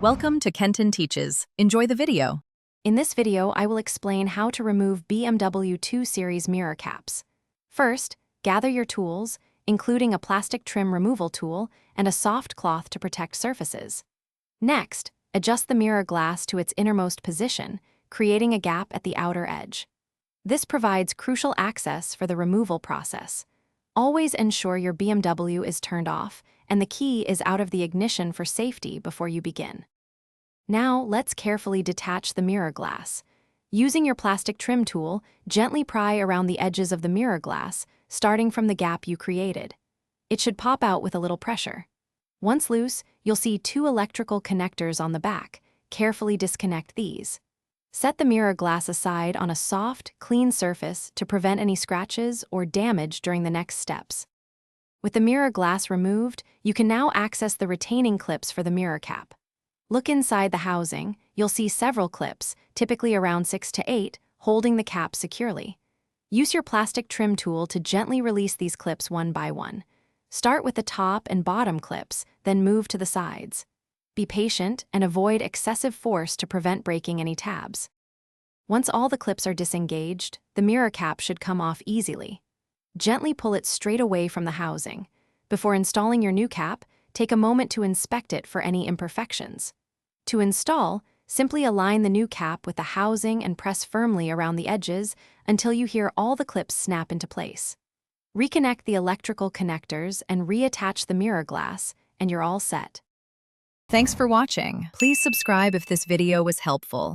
Welcome to Kenton Teaches. Enjoy the video. In this video, I will explain how to remove BMW 2 Series mirror caps. First, gather your tools, including a plastic trim removal tool and a soft cloth to protect surfaces. Next, adjust the mirror glass to its innermost position, creating a gap at the outer edge. This provides crucial access for the removal process. Always ensure your BMW is turned off and the key is out of the ignition for safety before you begin. Now, let's carefully detach the mirror glass. Using your plastic trim tool, gently pry around the edges of the mirror glass, starting from the gap you created. It should pop out with a little pressure. Once loose, you'll see two electrical connectors on the back. Carefully disconnect these. Set the mirror glass aside on a soft, clean surface to prevent any scratches or damage during the next steps. With the mirror glass removed, you can now access the retaining clips for the mirror cap. Look inside the housing. You'll see several clips, typically around 6 to 8, holding the cap securely. Use your plastic trim tool to gently release these clips one by one. Start with the top and bottom clips, then move to the sides. Be patient and avoid excessive force to prevent breaking any tabs. Once all the clips are disengaged, the mirror cap should come off easily. Gently pull it straight away from the housing. Before installing your new cap, take a moment to inspect it for any imperfections. To install, simply align the new cap with the housing and press firmly around the edges until you hear all the clips snap into place. Reconnect the electrical connectors and reattach the mirror glass, and you're all set. Thanks for watching. Please subscribe if this video was helpful.